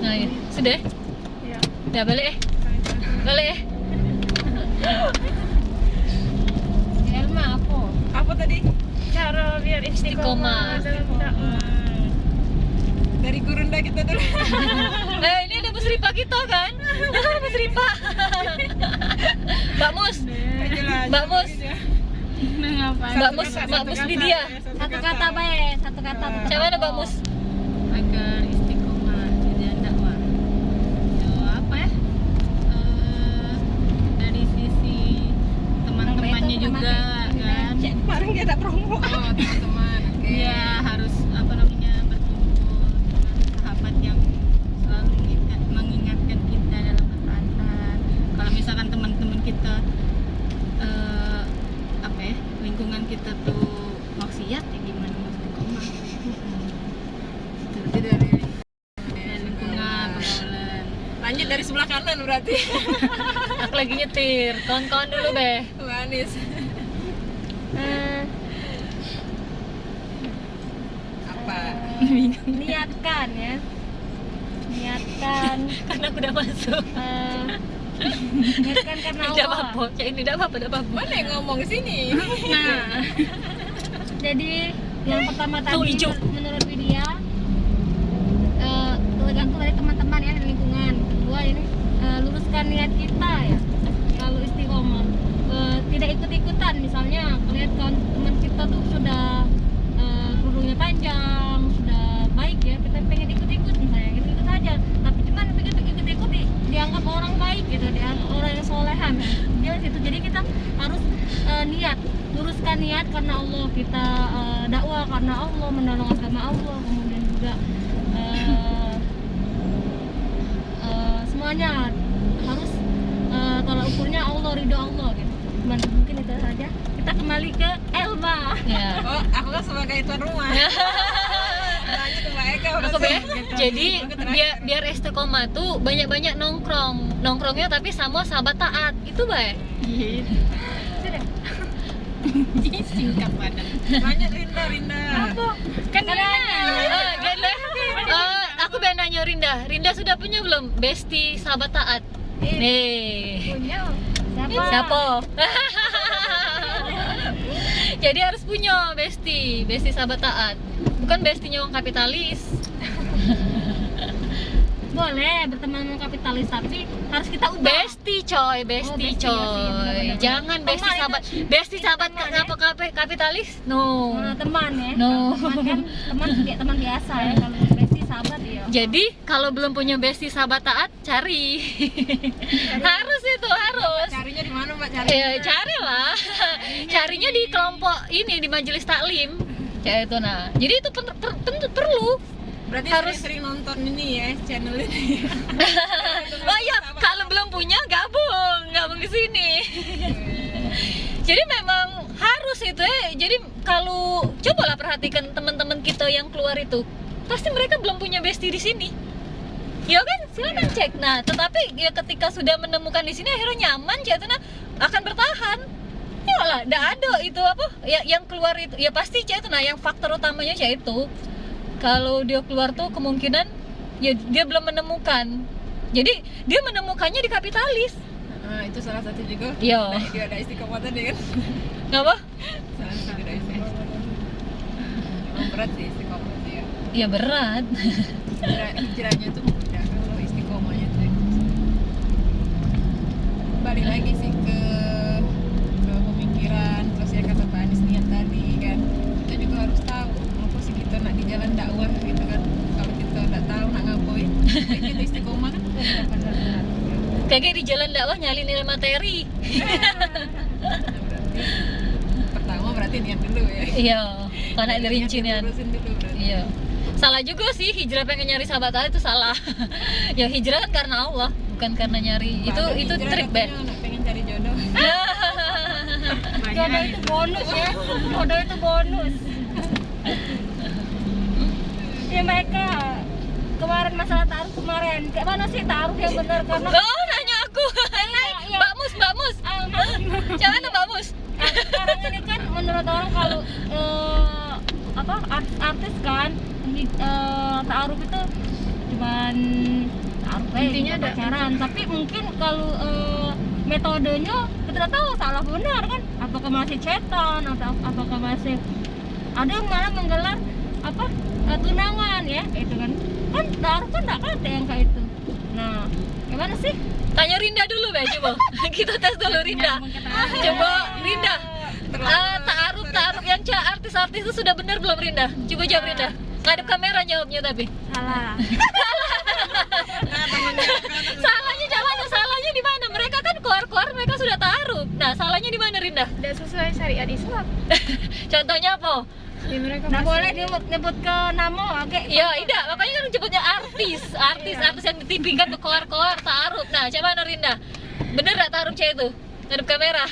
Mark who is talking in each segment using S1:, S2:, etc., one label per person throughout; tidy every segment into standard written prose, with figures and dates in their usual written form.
S1: Nah, ya. Sudah?
S2: Iya.
S1: Ya balik Balik
S3: Elma apa?
S2: Apa tadi? Cara biar
S1: Istiqomah.
S2: istiqomah dalam dakwah. Dari gurunda kita dulu.
S1: Ini ada Musripa kita kan? Musripa. Mbak Mus. Mbak Mus. Mbak Mus Lydia.
S3: Satu kata baik, satu kata.
S1: Siapa ada Mbak Mus?
S3: Agar istiqomah di jalan dakwah. Itu apa ya? Dari sisi teman-temannya juga kan.
S2: Kemarin kita ada promo.
S3: Oh, teman-teman. Iya, harus apa namanya berkumpul dengan sahabat yang selalu mengingatkan kita dalam ketaatan. Kalau misalkan teman-teman kita apa ya, lingkungan kita tuh maksiat, ya gimana mau istiqomah? Itu dari lingkungan pergaulan.
S2: Lanjut dari sebelah kanan berarti.
S1: Aku lagi nyetir. Kawan-kawan dulu, Beh.
S2: Manis. Apa?
S3: Niatkan ya. Niatkan.
S1: Karena aku udah masuk.
S3: Niatkan karena
S1: Tidak
S3: Allah.
S1: apa-apa. Tidak apa-apa.
S2: Mana yang ngomong sini?
S3: Nah, jadi yang pertama
S1: Tuh,
S3: tadi
S1: hijau.
S3: menurut Widya tergantung dari teman-teman ya, dari lingkungan. Kedua ini luruskan niat kita ya, kalau istiqomah. Tidak ikut-ikutan, misalnya lihat teman kita tuh sudah kerudungnya panjang, sudah baik ya, kita pengen ikut-ikut misalnya, ikut-ikut aja. Tapi cuman begitu ikut-ikut dianggap orang baik gitu, dianggap orang yang solehan. Dia situ. Jadi kita harus niat, luruskan niat karena Allah, kita dakwah karena Allah, menolong agama Allah, kemudian juga semuanya harus tolak ukurnya Allah, ridho Allah gitu. Mungkin itu saja. Kita kembali ke Elma.
S1: Ya.
S2: Oh, aku kan sebagai tuan rumah. Lanjut ke Mbak Eka.
S1: Aku jadi biar istiqomah tuh banyak-banyak nongkrongnya tapi sama sahabat taat itu baik.
S3: Singkat padat.
S2: Lanjut Rinda.
S3: Apa? Kan
S1: Aku pengen nanya Rinda sudah punya belum bestie sahabat taat? Nih.
S3: punya
S1: Siapa? Jadi harus punya bestie sahabat taat. Bukan bestinya orang kapitalis.
S3: Boleh berteman dengan kapitalis, tapi harus kita ubah.
S1: Bestie coy.
S3: bestie,
S1: Coy.
S3: benar-benar.
S1: Jangan bestie
S3: Teman
S1: sahabat.
S3: itu-
S1: Bestie sahabat
S3: teman ya.
S1: kapitalis? No.
S3: Teman ya.
S1: No.
S3: Teman kan teman biasa ya. Kalau bestie sahabat ya.
S1: Jadi kalau belum punya bestie sahabat taat, cari. Harus itu harus.
S2: Carinya di mana Mbak?
S1: Ya carilah. Carinya di kelompok ini, di majelis taklim. Kayak itu nah. Jadi itu tentu perlu.
S2: Berarti
S1: harus-
S2: sering nonton ini ya, channel ini.
S1: Oh iya, kalau belum punya gabung di sini. Jadi memang harus itu ya. Jadi kalau cobalah perhatikan teman-teman kita yang keluar itu, pasti mereka belum punya bestie di sini. Ya kan, silakan cek. Nah, tetapi ya ketika sudah menemukan di sini akhirnya nyaman, jadi akan bertahan. Ya lah, enggak ada itu apa? Ya yang keluar itu ya pasti itu nah yang faktor utamanya itu. Kalau dia keluar tuh kemungkinan ya dia belum menemukan. Jadi dia menemukannya di kapitalis.
S2: Nah, itu salah satu juga.
S1: Iya.
S2: Nah, dia ada istiqomah tadi kan.
S1: Ngapa?
S2: Salah satu ada istiqomah. Emang berat sih istiqomah sih ya.
S1: Ya berat.
S2: Hijrahnya tuh mudah, kalau istiqomahnya tuh balik lagi sih ke pemikiran, terus ya kata Pak Anies niat tadi kan. Kita juga harus tahu apa sih kita nak di jalan dakwah gitu kan. Kalau kita nggak tahu nak ngapain, baik kita istiqomah kan benar-benar.
S1: Kayak di jalan dakwah nyalin nilai materi.
S2: Pertama berarti niat dulu ya.
S1: Iya, karena ada rincian.
S2: Urusin dulu berarti.
S1: Iya. Salah juga sih hijrah pengen nyari sahabat Allah itu salah. Ya hijrah kan karena Allah, bukan karena nyari. Itu
S2: Hijrah
S1: trik, Ben.
S2: katanya anak pengen cari jodoh.
S3: Jodoh itu bonus ya. Jodoh itu bonus. Ya mereka kemarin masalah taruh kemarin, kayak mana sih taruh yang benar karena
S1: Oh, nanya aku.
S3: Iya.
S1: Mbak Mus. Jangan tuh Mbak Mus.
S3: sekarang ini kan menurut orang kalau artis kan taruh itu cuma bukan taruh
S2: Intinya ada
S3: pacaran, tapi mungkin kalau metodenya kita tidak tahu salah benar kan, apakah masih chatan atau apakah masih ada yang malah menggelar apa tunangan ya itu kan taruh kan nggak ada yang kayak itu. Nah gimana sih?
S1: Tanya Rinda dulu Be, coba. Kita tes dulu Rinda. Coba Rinda. Taaruf yang artis-artis itu sudah benar belum Rinda? Coba jawab Rinda. Ngadep kamera jawabnya tapi.
S3: Salah.
S1: Salahnya jangan, salahnya di mana? Mereka kan keluar mereka sudah taaruf. Nah, salahnya di mana Rinda?
S2: Tidak sesuai syariat Islam.
S1: Contohnya apa?
S2: Ya, mereka
S3: Nggak
S2: masih-
S3: boleh nyebut ke nama oke.
S1: Ya, tidak. Makanya kan sebutnya artis yang di TV kan keluar taaruf. Nah, coba mana Rinda? Bener gak taaruf cewek itu? Ngadep kamera.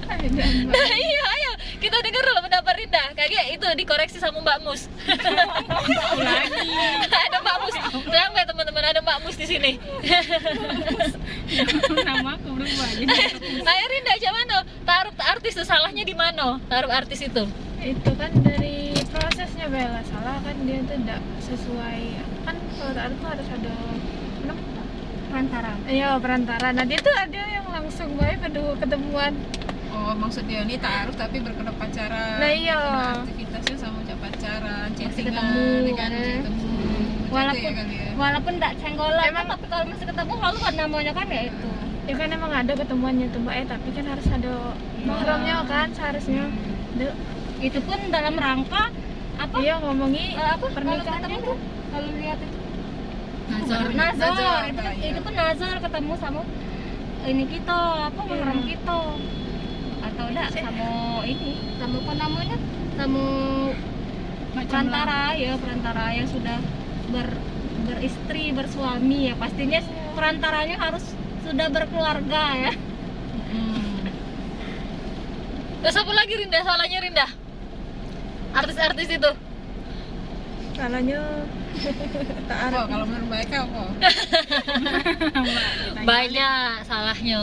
S1: Nah, iya, ayo kita dengar dulu pendapat Rinda. Kayaknya itu dikoreksi sama Mbak Mus.
S2: lagi.
S1: Ada Mbak Mus. Terang nggak teman-teman ada Mbak Mus di sini.
S2: Nama aku berubah jadi
S1: Ayo Rinda, coba mana? Taruh artis itu salahnya di mana? Taruh artis itu.
S2: itu kan dari prosesnya Bella salah kan, dia tuh tidak sesuai kan. Kalau taruh tuh harus ada
S3: Perantara.
S2: iya perantara. Nah dia tuh ada yang langsung baik ketemuan.
S4: Oh, maksud dia ini taaruf tapi berkedok pacaran.
S2: Nah, iya.
S4: Karena aktivitasnya sama ucap pacaran, chattingan,
S3: ketemu,
S4: ya kan, ketemu.
S3: Walaupun
S4: Gitu ya kali ya.
S3: walaupun tidak cenggolan
S2: Emang-
S3: tapi kalau masih ketemu lalu kan namanya kan ya itu.
S2: Ya kan emang ada ketemuannya tuh Mbak, tapi kan harus ada mahramnya kan seharusnya.
S3: Itu pun dalam rangka apa?
S2: Iya ngomongi
S3: Apa kalau
S2: pernikahan
S3: ketemu tuh kalau lihat itu
S4: Nazar.
S3: nazar itu,
S4: Pak, ya.
S3: itu pun nazar ketemu sama ini kita apa mahram kita atau enggak sama ini sama apa namanya sama perantara ya perantara yang sudah beristri bersuami ya pastinya perantaranya harus sudah berkeluarga ya.
S1: Terus apa lagi Rinda? Salahnya Rinda? Artis-artis itu.
S2: salahnya
S4: Apa kalau menurut mereka apa?
S1: Banyak salahnya.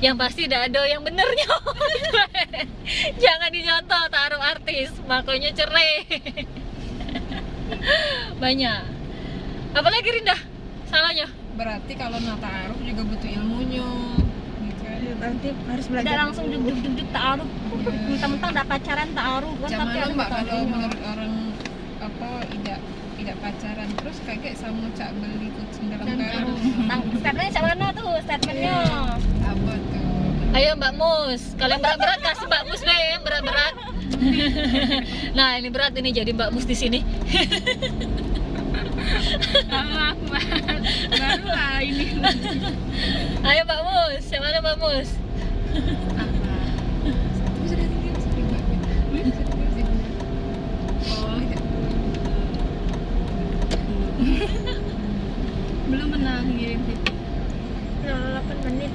S1: Yang pasti tidak ada yang benernya. Jangan dicontoh taruh artis, makanya cerai. Banyak. Apalagi Rinda? Salahnya?
S4: Berarti kalau nak taaruf juga butuh ilmunya. Gitu kan.
S2: nanti harus
S3: Tidak
S2: belajar
S3: langsung duduk taruh mentang-mentang udah pacaran taruh kan
S4: Zaman
S3: tapi
S4: dulu
S3: ada
S4: Mbak kalau
S3: metodenya.
S4: menurut orang apa tidak pacaran terus kayak sama cak beli kucing dalam karung.
S3: Statementnya cak mana tuh statementnya?
S4: Apa tuh?
S1: Ayo Mbak Mus, kalau yang berat-berat kasih Mbak Mus deh yang berat-berat. Nah ini berat ini jadi Mbak Mus di sini.
S2: sama aku baru lah ini.
S1: Ayo Mbak Mus, yang mana Mbak Mus?
S4: Bisa dari tinggi bisa di Mbak. Bisa di sini. Oh, iya.
S2: Belum pernah ngirim video 8 menit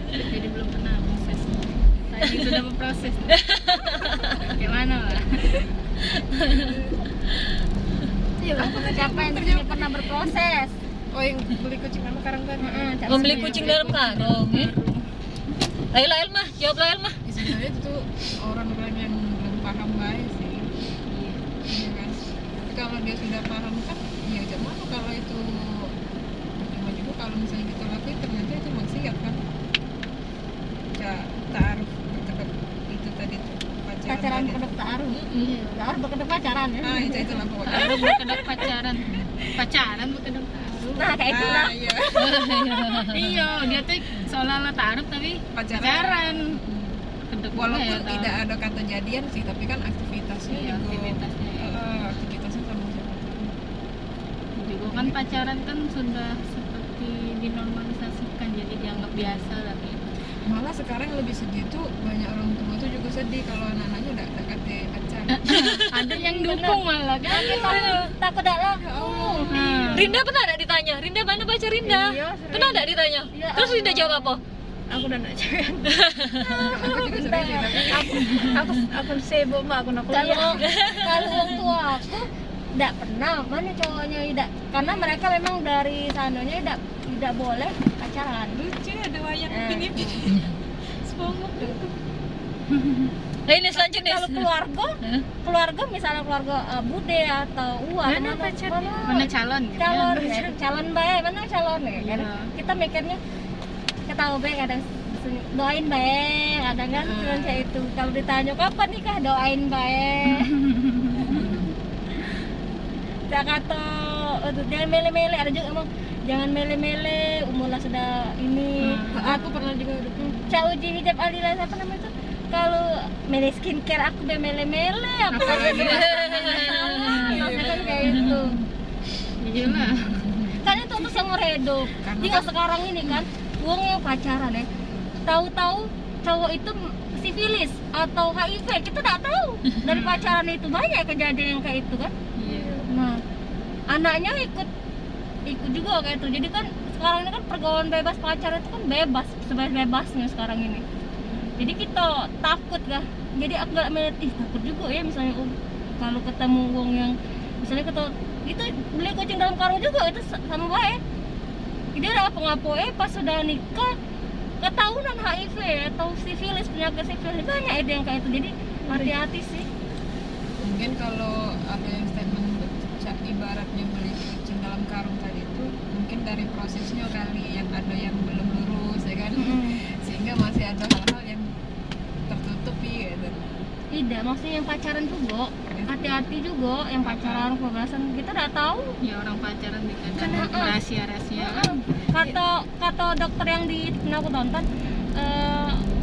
S2: jadi belum pernah proses tadi sudah berproses gimana lah.
S3: Siapa yang tidak pernah berproses?
S4: Oh yang beli kucing dalam karung kan?
S1: Membeli kucing dalam karung ya? Ayolah Elma, jawablah Elma.
S4: Ya, sebenarnya itu tuh orang-orang yang belum paham baik sih. Iya kan? Tapi kalau dia sudah paham kan, ya jangan kalau itu cuma juga kalau misalnya kita lakuin ternyata itu maksiat kan. Ya taaruf berkedok itu tadi tuh
S3: Pacaran
S4: tadi.
S3: berkedok taruh. Taruh berkedok pacaran ya.
S4: Ah itu lah pokoknya.
S2: Taruh berkedok pacaran berkedok taruh.
S3: Nah kayak itu lah.
S4: Ah iya.
S2: Iya dia tuh seolah-olah taruh tapi pacaran. Kedok
S4: Walaupun tidak ada kata jadian sih, tapi kan aktivitasnya
S2: Iya,
S4: juga.
S2: aktivitasnya, iya.
S4: Aktivitasnya sama siapa?
S2: juga kan pacaran kan sudah seperti dinormalisasikan jadi dianggap biasa lah gitu.
S4: Malah sekarang lebih sedih tuh banyak orang tua tuh juga sedih kalau anak-anaknya udah kate pacaran.
S2: Ada yang dukung malah kan.
S3: Takut dak laku.
S1: Rinda pernah ada ditanya? Rinda mana pacar Rinda?
S2: Iya, sering.
S1: Pernah ada ditanya?
S3: Iya,
S1: Terus Rinda jawab apa?
S2: Aku udah nak cewek.
S4: Aku juga sering sih, tapi
S2: aku sibuk mbak, aku nak
S3: Kalau
S2: kuliah.
S3: kalau orang tua aku tidak pernah mana cowoknya tidak karena mereka memang dari sananya tidak boleh pacaran.
S4: lucu ada wayang
S3: Nah.
S4: Upin Ipin. Spongebob tuh.
S1: Nah, ini selanjutnya.
S3: Kalau keluarga misalnya keluarga bude atau uang
S2: Mana pacarnya? Mana calon gitu ya?
S3: calon baik mana calon ya kan
S2: Iya.
S3: kita mikirnya kita baik kadang doain baik kadang kan cuma kayak itu kalau ditanya kapan nikah doain baik tak kata jangan mele-mele ada juga emang jangan mele-mele umurlah sudah ini
S4: Aku pernah juga
S3: Cak Uji hijab Alila apa namanya itu kalau mele skincare aku mele-mele aku kan kayak itu
S2: Iyalah.
S3: kan itu terus yang ngeredo jika sekarang ini kan uang yang pacaran ya tahu-tahu cowok itu sifilis atau HIV kita nggak tahu dari pacaran itu banyak kejadian yang kayak itu kan
S2: Iya.
S3: nah anaknya ikut juga kayak itu jadi kan sekarang ini kan pergaulan bebas pacaran itu kan bebas sebebas-bebasnya sekarang ini jadi kita takut kah jadi aku nggak melihat takut juga ya misalnya kalau ketemu uang yang misalnya kita itu beli kucing dalam karung juga itu sama baik dia udah apa-ngapain pas sudah nikah ketahuan HIV atau sifilis penyakit sifilis banyak itu yang kayak itu jadi hati-hati sih
S4: mungkin kalau ada yang statement ibaratnya beli kucing dalam karung tadi itu mungkin dari prosesnya kali yang ada yang belum lurus ya kan sehingga masih ada hal-hal yang tertutupi gitu.
S3: tidak maksudnya yang pacaran juga hati-hati juga yang pacaran kebebasan kita udah tahu
S2: Ya orang pacaran nih kadang rahasia-rahasia kan.
S3: kata dokter yang pernah aku tonton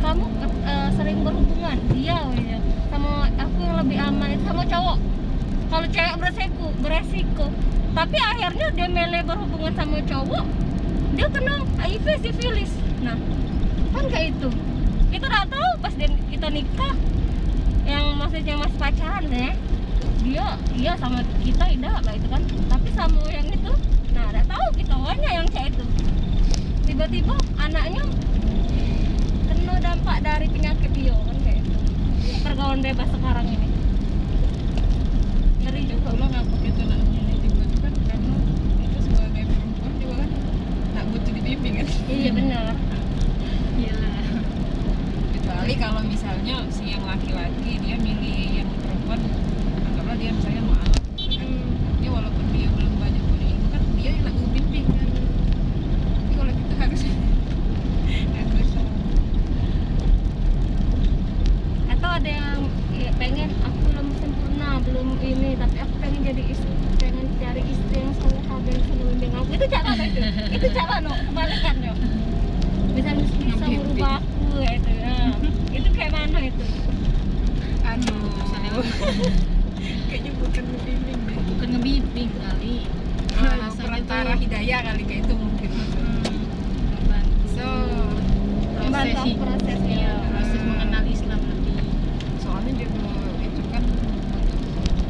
S3: kamu sering berhubungan dia ya sama aku yang lebih aman itu sama cowok kalau cewek beresiko tapi akhirnya dia mele berhubungan sama cowok dia kena HIV sifilis nah kan kayak itu kita udah tahu pas kita nikah yang maksudnya masih pacaran ya dia sama kita tidak lah itu kan tapi sama yang itu nah udah tahu kita banyak yang kayak itu tiba-tiba anaknya kena dampak dari penyakit dia kan kayak itu pergaulan bebas sekarang ini ngeri juga
S4: Kalau ngapa kita nak milih itu kan karena itu sebagai perempuan juga kan nak butuh dibimbing kan.
S3: iya benar
S2: Iyalah.
S4: Kecuali kalau misalnya si yang laki-laki dia milih yang perempuan anggaplah dia misalnya maaf kan dia walaupun dia belum banyak punya ilmu kan dia yang nak bimbing kan tapi kalau kita harus
S3: atau ada yang ya, pengen aku belum sempurna belum ini tapi aku pengen jadi istri pengen cari istri yang soleha dan bimbing aku itu cara itu cara kebalikan no bisa merubah aku itu ya. Itu kayak mana itu
S4: kayaknya bukan ngebimbing deh
S2: Bukan ngebimbing kali.
S4: perantara hidayah kali kayak itu mungkin so
S3: membantu prosesnya
S2: Proses mengenal Islam lebih.
S4: soalnya juga itu kan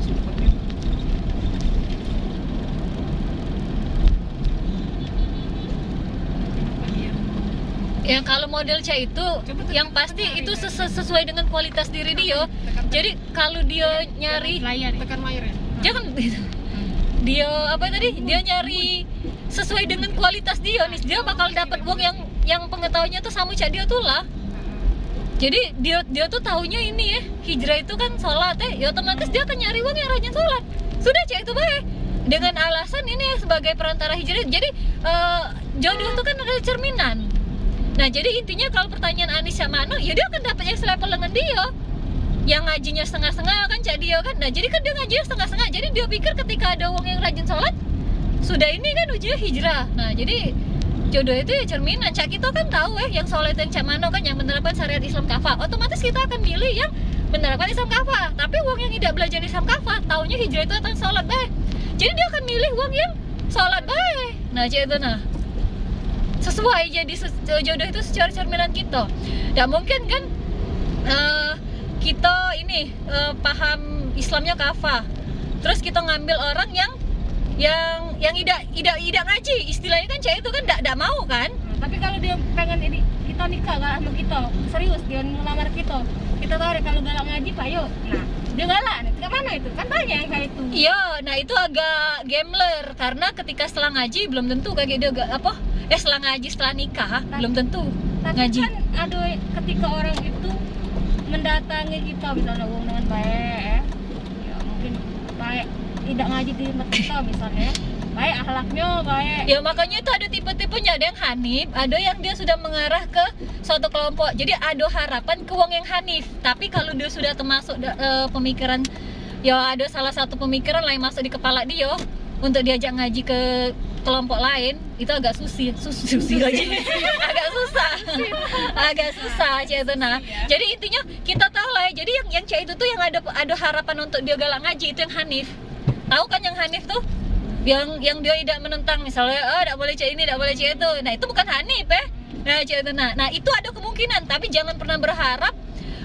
S4: supportnya
S1: Ya kalau model C itu yang pasti itu sesuai dengan kualitas diri dia. Jadi kalau dia nyari
S2: Layar ya.
S4: tekan mayar ya
S1: jangan dia apa tadi dia nyari sesuai dengan kualitas dia nih dia bakal dapat uang yang pengetahuannya tuh sama cak dia tuh lah. Jadi dia tuh taunya ini ya hijrah itu kan sholat ya otomatis dia akan nyari uang yang rajin sholat sudah cak itu baik dengan alasan ini sebagai perantara hijrah. Jadi jodoh itu kan ada cerminan. Nah jadi intinya kalau pertanyaan Anis sama Anu ya dia akan dapat yang selevel dengan dia yang ngajinya setengah-setengah kan cak dia kan. Nah jadi kan dia ngajinya setengah-setengah jadi dia pikir ketika ada uang yang rajin sholat sudah ini kan ujinya hijrah. Nah jadi jodoh itu ya cerminan. Cak kita kan tahu yang sholat yang cak mano kan yang menerapkan syariat Islam kafah otomatis kita akan milih yang menerapkan Islam kafah. Tapi uang yang tidak belajar Islam kafah taunya hijrah itu tentang sholat baik jadi dia akan milih uang yang sholat baik. Nah cak itu nah sesuai jadi jodoh itu secara cerminan kita. Dan mungkin kan kita ini paham Islamnya kafah terus kita ngambil orang yang tidak ngaji istilahnya kan cewek itu kan tidak mau kan.
S3: tapi kalau dia pengen ini kita nikah kan sama kita serius dia ngelamar kita tahu deh kalau galak ngaji pak yuk nah dia galak ke mana itu kan banyak yang kayak itu
S1: Iya, nah itu agak gambler karena ketika setelah ngaji belum tentu kayak dia setelah ngaji setelah nikah belum tentu
S3: tapi
S1: ngaji.
S3: kan ada ketika orang itu mendatangi kita misalnya hubung dengan baik ya. Ya mungkin baik tidak ngaji di tempat kita misalnya. Baik akhlaknya baik.
S1: Ya makanya itu ada tipe-tipenya, ada yang hanif, ada yang dia sudah mengarah ke suatu kelompok. Jadi ada harapan ke wong yang hanif. Tapi kalau dia sudah termasuk pemikiran, ya ada salah satu pemikiran lain masuk di kepala dia untuk diajak ngaji ke kelompok lain, itu agak susi lagi. agak susah cek itu. Nah, jadi intinya kita tahu lah ya. Jadi yang cek itu tuh yang ada harapan untuk dia galak ngaji, itu yang hanif. Tahu kan yang hanif tuh? Yang dia tidak menentang misalnya tidak boleh cek ini, tidak boleh cek itu. Nah itu bukan hanif ya. Nah cek itu. Nah itu ada kemungkinan, tapi jangan pernah berharap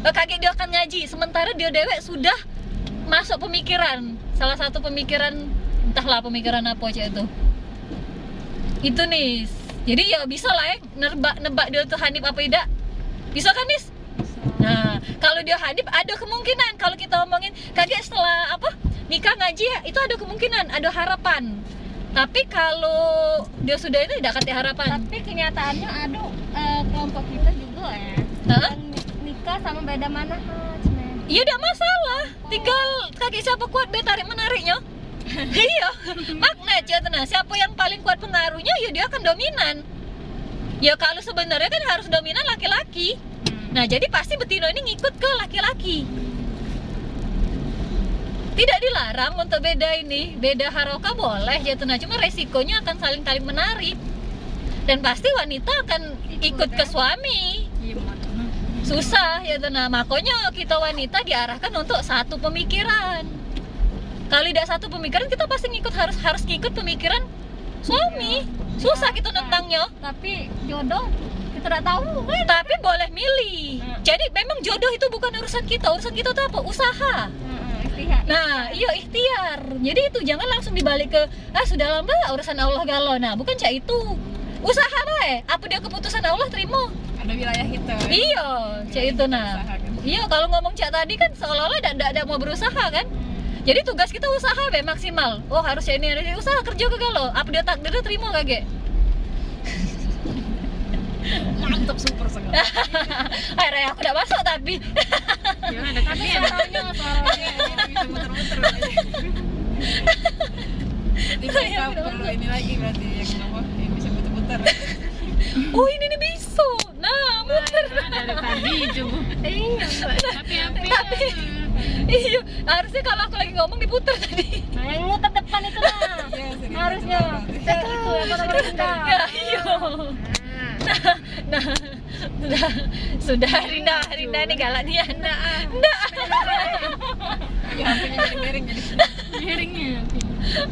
S1: kaget dia akan ngaji sementara dia dewek sudah masuk pemikiran, salah satu pemikiran, entahlah pemikiran apa cek itu nih. Jadi ya bisa lah ya nebak dia tuh hanif apa tidak, bisa kan Nis? Nah kalau dia hanif ada kemungkinan, kalau kita omongin kaget setelah nikah ngaji ya, itu ada kemungkinan, ada harapan. Tapi kalau dia sudah itu tidak kasih harapan.
S3: Tapi kenyataannya ada kelompok kita juga ya.
S1: Hah?
S3: Yang nikah sama beda manhaj.
S1: Iya tidak masalah, tinggal kaki siapa kuat tarik menariknya. Iya, magnet ya tenang. Siapa yang paling kuat pengaruhnya, ya dia akan dominan. Ya kalau sebenarnya kan harus dominan laki-laki. Nah jadi pasti betina ini ngikut ke laki-laki. Tidak dilarang untuk beda harokah boleh ya tenang. Cuma resikonya akan saling menarik. Dan pasti wanita akan ikut ke suami. Susah ya tenang. Makanya kita wanita diarahkan untuk satu pemikiran. Kalau tidak satu pemikiran, kita pasti harus ngikut pemikiran suami. Susah kita nentangnya.
S3: Tapi jodoh kita tidak tahu kan.
S1: Tapi boleh milih. Jadi memang jodoh itu bukan urusan kita. Urusan kita itu apa? Usaha. Nah, iya ikhtiar. Jadi itu jangan langsung dibalik ke sudah lama urusan Allah galau. Nah, bukan cak itu. Usaha bae. Apa dia keputusan Allah terima?
S4: Ada wilayah kita.
S1: Iya, cak itu nah. Iya, kalau ngomong cak tadi kan seolah-olah tidak mau berusaha kan? Jadi tugas kita usaha be maksimal. Oh, harus ini usaha kerja ke galau. Apa dia takdirnya terima kagak?
S4: Mantap, super sekali.
S1: Akhirnya aku udah masuk tapi.
S4: Ya ada kan dia. Suaranya bisa muter-muter. Berarti mereka perlu ini lagi berarti yang apa? Yang bisa muter-muter.
S1: Oh, ini nih bisa. Nah, muter.
S2: Dari tadi coba.
S3: Iya.
S1: Tapi iya, harusnya kalau aku lagi ngomong diputer tadi.
S3: Nah, yang muter depan itu lah.
S4: Iya, serius.
S3: Harusnya. Itu ya kalau rendah.
S1: Ya, iya. Nah, sudah Rinda nih galak dia. Nggak.
S4: Ya, HP-nya jadi miring jadi.
S2: Miringnya.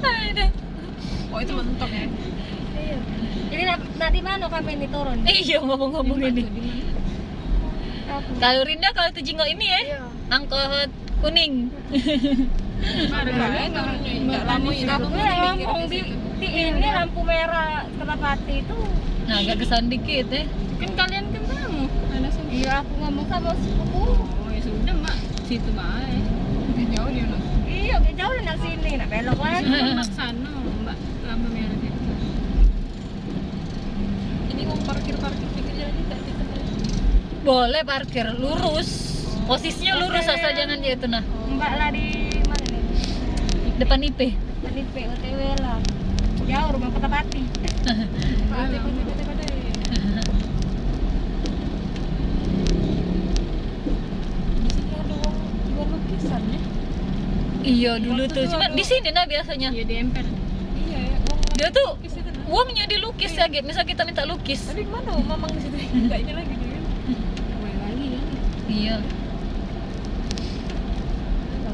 S1: Aduh.
S4: Oh, itu mentok ya.
S3: Iya. Jadi nanti mana kami ini turun?
S1: Iya, ngomong-ngomong ini. Kalau Rinda kalau itu jinggo ini ya,
S3: Iya.
S1: angkot kuning.
S4: Ada lain turunnya. Enggak lama ini.
S3: Aku ngomong di ini lampu merah Kerapati itu.
S1: Nah, agak kesan dikit ya.
S2: Kan kalian kan tamu. Ada semua.
S3: Iya, aku ngomong sama sepupu.
S2: Oh ya sudah mbak, situ baik.
S4: Jauh dia nak.
S3: Iya, kayak jauh nak sini, nak belok lagi.
S2: Mbak sana mbak lampu merah itu.
S4: Ini mau parkir pinggir jalan enggak kita?
S1: Boleh parkir lurus. Posisinya lurus asal jangan dia itu nah.
S3: Mbak lah di mana nih?
S1: Depan IP.
S3: Tadi POTW lah. Jauh rumah Kerapati.
S1: Iya dulu tuh, cuma di sini nah biasanya.
S2: Iya di emper.
S4: Iya ya,
S1: Dia tuh uangnya dilukis ya, Gek. Misal kita minta lukis.
S4: tapi mana mamang di situ? Enggak ini lagi dia.
S2: Kue lagi kan.
S1: Iya.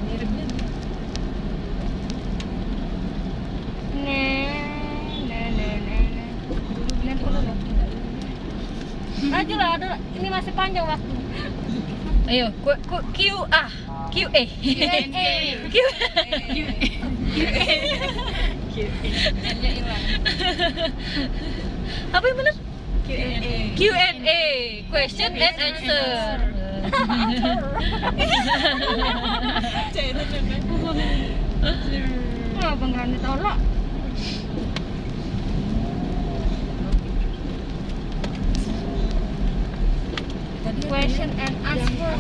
S4: Miripnya.
S3: Maju lah, ini masih panjang waktu.
S1: Ayo, QA. QA. Q.
S4: Nya hilang.
S1: Apa yang benar?
S4: Q&A.
S1: Q&A. Question and answer.
S3: Oh, beneran ditolak. Question and answer.